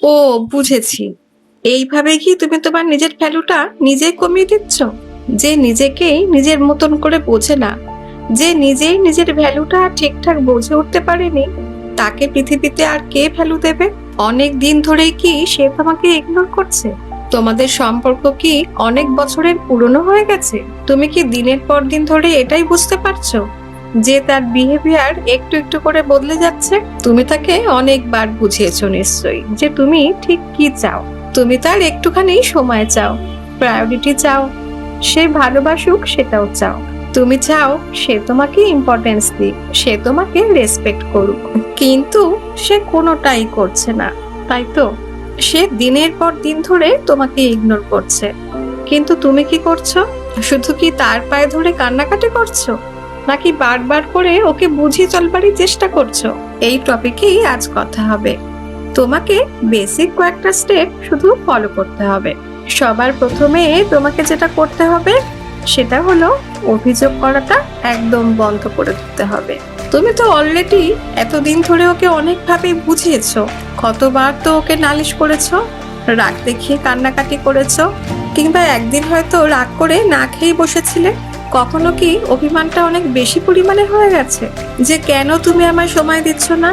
ও, বুঝেছি। এইভাবে কি তুমি তোমার নিজের ভ্যালুটা নিজেই কমিয়ে দিচ্ছ? যে নিজেকেই নিজের মতন করে বোঝে না, যে নিজেই নিজের ভ্যালুটা ঠিকঠাক বুঝে উঠতে পারেনি, তাকে পৃথিবীতে আর কে ভ্যালু দেবে? অনেক দিন ধরেই কি সে তোমাকে ইগনোর করছে? তোমাদের সম্পর্ক কি অনেক বছরের পুরনো হয়ে গেছে? তুমি কি দিনের পর দিন ধরে এটাই বুঝতে পারছো যে তার বিহেভিয়ার একটু একটু করে বদলে যাচ্ছে? তুমি তাকে অনেকবার বুঝিয়েছো নিশ্চয়ই যে তুমি ঠিক কি চাও। তুমি তার একটুখানি সময় চাও, প্রায়োরিটি চাও, সে ভালোবাসুক সেটাও চাও। তুমি চাও সে তোমাকে ইম্পর্টেন্স দিক, সে তোমাকে রেসপেক্ট করুক। কিন্তু সে কোনোটাই করছে না, তাই তো? সে দিনের পর দিন ধরে তোমাকে ইগনোর করছে, কিন্তু তুমি কি করছো? শুধু কি তার পায়ে ধরে কান্নাকাটি করছো, নাকি বারবার করে ওকে বুঝিয়ে চলবারই চেষ্টা করছো? এই টপিকেই আজ কথা হবে। তোমাকে বেসিক কয়েকটা স্টেপ শুধু ফলো করতে হবে। সবার প্রথমে তোমাকে যেটা করতে হবে সেটা হলো অভিযোগ করাটা একদম বন্ধ করে দিতে হবে। তুমি তো অলরেডি এতদিন ধরে ওকে অনেকভাবে বুঝিয়েছো, কতবার তো ওকে নালিশ করেছো, রাগ দেখিয়ে কান্নাকাটি করেছো, কিংবা একদিন হয়তো রাগ করে না খেয়ে বসেছিলে। কখনো কি অভিমানটা অনেক বেশি পরিমাণে হয়ে গেছে যে কেন তুমি আমায় সময় দিচ্ছ না?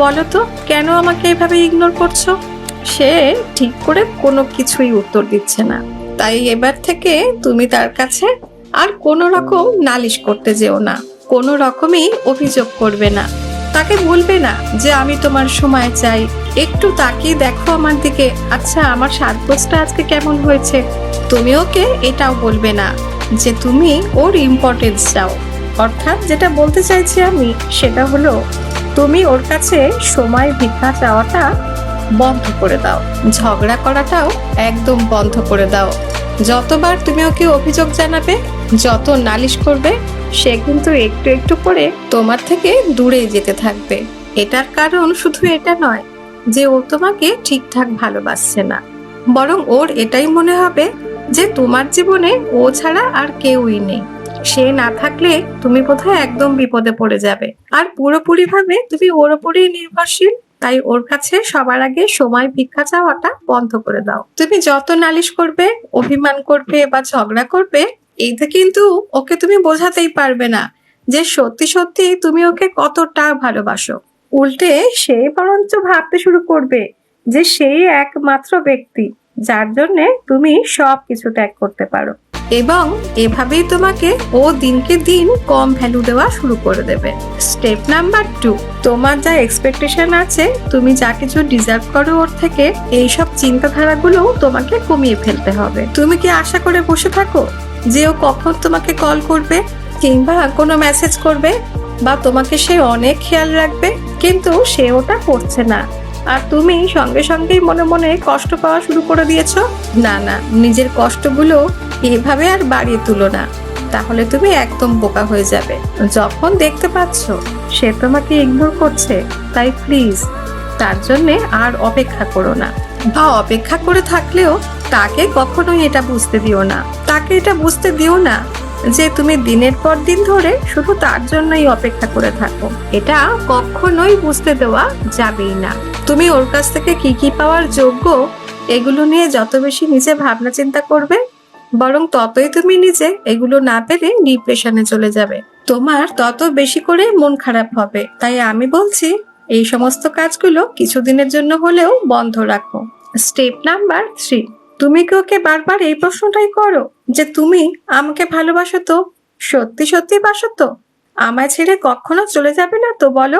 বলো তো, কেন আমাকে এভাবে ইগনোর করছো? সে ঠিক করে কোনো কিছুই উত্তর দিচ্ছে না। তাই এবার থেকে তুমি তার কাছে আর কোনো রকম নালিশ করতে যেও না, কোনো রকমই অভিযোগ করবে না। তাকে বলবে না যে আমি তোমার সময় চাই, একটু তাকিয়ে দেখো আমার দিকে, আচ্ছা আমার সাজগোজটা আজকে কেমন হয়েছে। তুমি ওকে এটাও বলবে না যে তুমি ওর ইম্পর্টেন্স চাও। অর্থাৎ যেটা বলতে চাইছি আমি সেটা হলো, তুমি ওর কাছে সময় ভিক্ষা চাওয়াটা বন্ধ করে দাও, ঝগড়া করাটাও একদম বন্ধ করে দাও। যতবার তুমি ওকে অভিযোগ জানাবে, যত নালিশ করবে, সে কিন্তু একটু একটু করে তোমার থেকে দূরে যেতে থাকবে। এটার কারণ শুধু এটা নয় যে ও তোমাকে ঠিকঠাক ভালোবাসছে না, বরং ওর এটাই মনে হবে যে তোমার জীবনে ও ছাড়া আর কেউই নেই। সে না থাকলে তুমি বোধহয় একদম বিপদে পড়ে যাবে, আর পুরোপুরি ভাবে তুমি ওর উপরেই নির্ভরশীল। তাই ওর কাছে সবার আগে সময় ভিক্ষা চাওয়াটা বন্ধ করে দাও। তুমি যত নালিশ করবে, অভিমান করবে বা ঝগড়া করবে, এইটা কিন্তু ওকে তুমি বোঝাতেই পারবে না যে সত্যি সত্যি তুমি ওকে কতটা ভালোবাসো। উল্টে সে বরঞ্চ ভাবতে শুরু করবে যে সেই একমাত্র ব্যক্তি যার জন্যে তুমি সবকিছু ত্যাগ করতে পারো। এবং এভাবেই তোমাকে ও দিনকে দিন কম ভ্যালু দেওয়া শুরু করে দেবে। স্টেপ নাম্বার 2, তোমার যা এক্সপেকটেশন আছে, তুমি যা কিছু ডিজার্ভ করো ওর থেকে, এইসব চিন্তাধারাগুলো তোমাকে কমিয়ে ফেলতে হবে। তুমি কি আশা করে বসে থাকো যে ও কখন তোমাকে কল করবে কিংবা কোনো মেসেজ করবে, বা তোমাকে সে অনেক খেয়াল রাখবে, কিন্তু সে ওটা করছে না, আর তুমি সঙ্গে সঙ্গেই মনে মনে কষ্ট পাওয়া শুরু করে দিয়েছো? না না, নিজের কষ্টগুলো এভাবে আর বাড়িয়ে তুলো না, তাহলে তুমি একদম বোকা হয়ে যাবে। যখন দেখতে পাচ্ছ সে তোমাকে ইগনোর করছে, তাই প্লিজ তার জন্যে আর অপেক্ষা করো না, বা অপেক্ষা করে থাকলেও তাকে কখনোই এটা বুঝতে দিও না। তাকে এটা বুঝতে দিও না যে তুমি দিনের পর দিন ধরে শুধু তার জন্যই অপেক্ষা করে থাকো। এটা কখনোই বুঝতে দেওয়া যাবেই না। তুমি ওর কাছ থেকে কি কি পাওয়ার যোগ্য, এগুলো নিয়ে যত বেশি নিজে ভাবনা চিন্তা করবে, বরং ততই তুমি নিজে এগুলো না পেরে ডিপ্রেশনে চলে যাবে। তোমার তত বেশি করে মন খারাপ হবে। তাই আমি বলছি, এই সমস্ত কাজগুলো কিছুদিনের জন্য হলেও বন্ধ রাখো। স্টেপ নাম্বার 3, তুমি কি ওকে বারবার এই প্রশ্নটাই করো যে তুমি আমাকে ভালোবাসো তো? সত্যি সত্যি বাসো তো? আমায় ছেড়ে কখনো চলে যাবে না তো? বলো,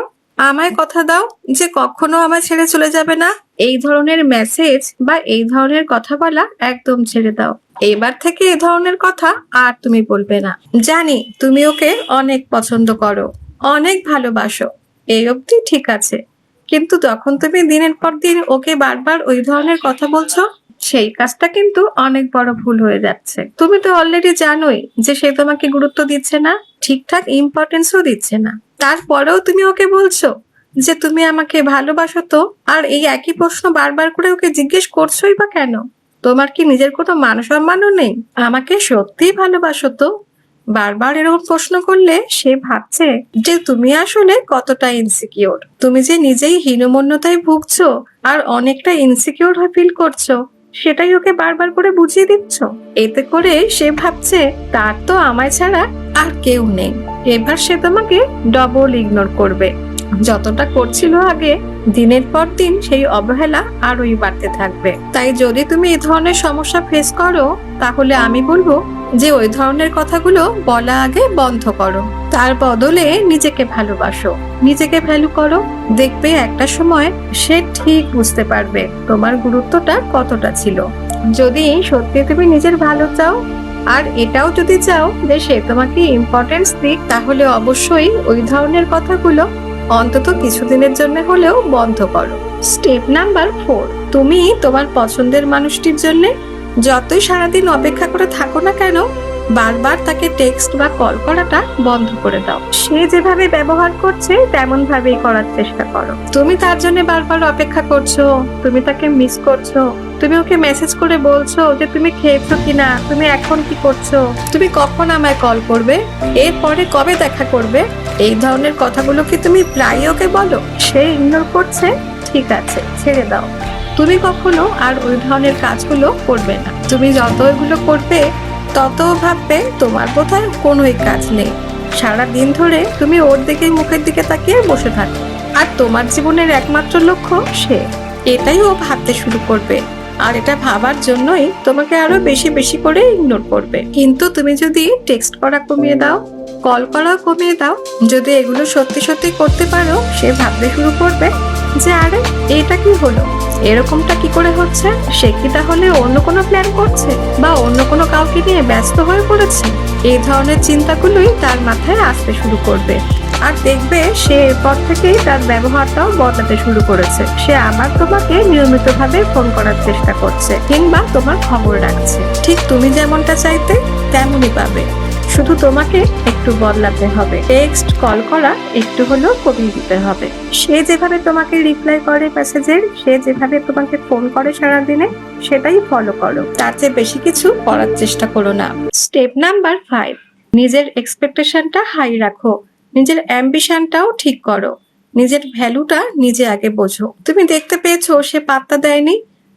আমায় কথা দাও যে কখনো আমায় ছেড়ে চলে যাবে না। এই ধরনের মেসেজ বা এই ধরনের কথা বলা একদম ছেড়ে দাও। এবার থেকে এই ধরনের কথা আর তুমি বলবে না। জানি তুমি ওকে অনেক পছন্দ করো, অনেক ভালোবাসো, এই অবধি ঠিক আছে, কিন্তু যখন তুমি দিনের পর দিন ওকে বারবার ওই ধরনের কথা বলছো, সেই কাজটা কিন্তু অনেক বড় ভুল হয়ে যাচ্ছে। তুমি তো অলরেডি জানোই যে সে তোমাকে গুরুত্ব দিচ্ছে না, ঠিকঠাক ইম্পর্টেন্সও দিচ্ছে না। তারপরেও তুমি ওকে বলছো যে তুমি আমাকে ভালোবাসো তো, আর এই একই প্রশ্ন বারবার করে ওকে জিজ্ঞেস করছোই বা কেন? তোমার কি নিজের কোনো মান সম্মানও নেই? আমাকে সত্যিই ভালোবাসো তো? বারবার এরকম প্রশ্ন করলে সে ভাবছে যে তুমি আসলে কতটা ইনসিকিউর। তুমি যে নিজেই হীনমন্যতায় ভুগছো আর অনেকটা ইনসিকিউর হয়ে ফিল করছো, সেটাই ওকে বারবার করে বুঝিয়ে দিচ্ছ। এতে করে সে ভাবছে তার তো আমায় ছাড়া আর কেউ নেই। এবার সে তোমাকে ডবল ইগনোর করবে। যতটা করছিল আগে, দিনের পর দিন সেই অবহেলা আরোই বাড়তে থাকবে। তাই যদি তুমি এই ধরনের সমস্যা ফেস করো, তাহলে আমি বলবো যে ওই ধরনের কথাগুলো বলা আগে বন্ধ করো। তার বদলে নিজেকে ভালোবাসো, নিজেকে ভ্যালু করো। দেখবে একটা সময় সে ঠিক বুঝতে পারবে তোমার গুরুত্বটা কতটা ছিল। যদি সত্যি তুমি নিজের ভালো চাও, আর এটাও যদি চাও যে সে তোমাকে ইম্পর্টেন্স দিক, তাহলে অবশ্যই ওই ধরনের কথাগুলো অন্তত কিছুদিনের জন্য হলেও বন্ধ করো। স্টেপ নাম্বার 4, তুমি তোমার পছন্দের মানুষটির জন্য যতই সারাদিন অপেক্ষা করে থাকো না কেন, বারবার তাকে টেক্সট বা কল করাটা বন্ধ করে দাও। সে যেভাবে ব্যবহার করছে তেমন ভাবেই করার চেষ্টা করো। তুমি তার জন্য বারবার অপেক্ষা করছো, তুমি তাকে মিস করছো, তুমি ওকে মেসেজ করে বলছো যে তুমি খেয়েছো কিনা, তুমি এখন কি করছো, তুমি কখন আমায় কল করবে, এরপরে কবে দেখা করবে। এই ধরনের কথাগুলো কি তুমি প্রায় ওকে বলো? সে ইগনোর করছে, ঠিক আছে, ছেড়ে দাও। তুমি কখনো আর ওই ধরনের কাজগুলো করবে না। তুমি যত এগুলো করবে তত ভাববে তোমার বোধহয় কোনোই কাজ নেই। সারা দিন ধরে তুমি ওর দিকে, মুখের দিকে তাকিয়ে বসে থাকো, আর তোমার জীবনের একমাত্র লক্ষ্য সে। এটাই ও ভাবতে শুরু করবে, আর এটা ভাবার জন্যই তোমাকে আরো বেশি বেশি করে ইগনোর করবে। কিন্তু তুমি যদি টেক্সট করা কমিয়ে দাও, কল করাও কমিয়ে দাও, যদি এগুলো সত্যি সত্যি করতে পারো, সে ভাবতে শুরু করবে যে আরে এটা কি হলো, এরকমটা কি করে হচ্ছে। সে কি তাহলে অন্য কোনো প্ল্যান করছে, বা অন্য কোনো কাউকে নিয়ে ব্যস্ত হয়ে পড়েছে? এই ধরনের চিন্তাগুলোই তার মাথায় আসতে শুরু করবে। আর দেখবে সে এরপর থেকেই তার ব্যবহারটাও বদলাতে শুরু করেছে। সে আবার তোমাকে নিয়মিতভাবে ফোন করার চেষ্টা করছে, কিংবা তোমার খবর রাখছে। ঠিক তুমি যেমনটা চাইতে তেমনই পাবে, শুধু তোমাকে একটু বদলাতে হবে। টেক্সট, কল করা একটু হলেও কমিয়ে দিতে হবে। সে যেভাবে তোমাকে রিপ্লাই করে মেসেজের, সে যেভাবে তোমাকে ফোন করে সারাদিনে, সেটাই ফলো করো। তার চেয়ে বেশি কিছু করার চেষ্টা করো না। স্টেপ নাম্বার 5, নিজের এক্সপেকটেশনটা হাই রাখো, নিজের অ্যাম্বিশনটাও ঠিক করো। নিজের ভ্যালুটা নিজে আগে বোঝো। তুমি দেখতে পেয়েছো সে পাত্তা দেয়নি,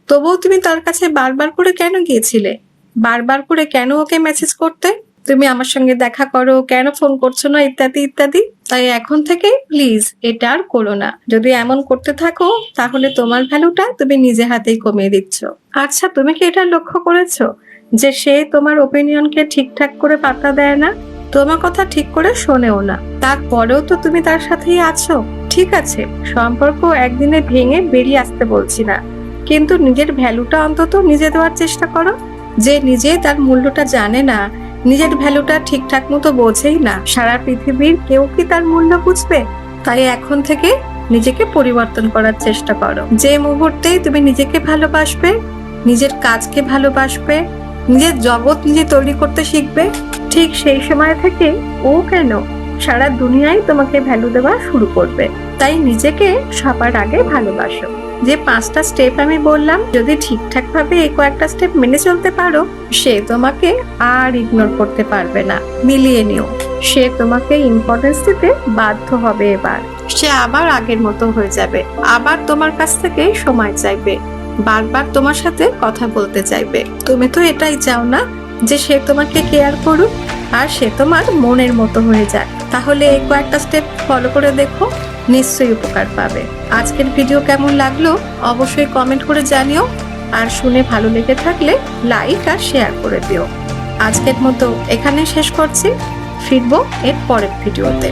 তবুও তুমি তার কাছে বারবার করে কেন গিয়েছিলে? বারবার করে কেন ওকে মেসেজ করতে? তুমি আমার সঙ্গে দেখা করো, কেন ফোন করছো না, ইত্যাদি ইত্যাদি। তাই এখন থেকে প্লিজ এটা আর করো না। যদি এমন করতে থাকো, তাহলে তোমার ভ্যালুটা তুমি নিজে হাতেই কমিয়ে দিচ্ছ। আচ্ছা, তুমি কি এটা লক্ষ্য করেছো যে সে তোমার ওপিনিয়নকে ঠিকঠাক করে পাত্তা দেয় না, তোমার কথা ঠিক করে শোনেও না, তারপরেও তো তুমি তার সাথেই আছো? ঠিক আছে, সম্পর্ক একদিনে ভেঙে বেরিয়ে আসতে বলছি না, কিন্তু নিজের ভ্যালুটা অন্তত নিজে দেওয়ার চেষ্টা করো। যে নিজে তার মূল্যটা জানে না, নিজের ভ্যালুটা ঠিকঠাক মতো বোঝেই না, সারা পৃথিবীর কেউ কি তার মূল্য বুঝবে? তাই এখন থেকে নিজেকে পরিবর্তন করার চেষ্টা করো। যে মুহূর্তে তুমি নিজেকে ভালোবাসবে, নিজের কাজকে ভালোবাসবে, নিজের জগৎ নিজে তৈরি করতে শিখবে, ঠিক সেই সময় থেকে ও কেন সারা দুনিয়ায় তোমাকে ভ্যালু দেওয়া শুরু করবে। তাই নিজেকে সবার আগে ভালোবাসো। যে 5টা স্টেপ আমি বললাম, যদি ঠিকঠাক ভাবে এই কয়েকটা স্টেপ মেনে চলতে পারো, সে তোমাকে আর ইগনোর করতে পারবে না। মিলিয়ে নিও, সে তোমাকে ইম্পর্টেন্স দিতে বাধ্য হবে। এবার সে আবার আগের মতো হয়ে যাবে, আবার তোমার কাছ থেকে সময় চাইবে, বারবার তোমার সাথে কথা বলতে চাইবে। তুমি তো এটাই চাও না যে সে তোমাকে কেয়ার করুক আর সে তোমার মনের মতো হয়ে যাক। তাহলে এই কয়েকটা স্টেপ ফলো করে দেখো, নিশ্চয়ই উপকার পাবে। আজকের ভিডিও কেমন লাগলো অবশ্যই কমেন্ট করে জানিও, আর শুনে ভালো লেগে থাকলে লাইক আর শেয়ার করে দিও। আজকের মতো এখানে শেষ করছি, ফিরবো এর পরের ভিডিওতে।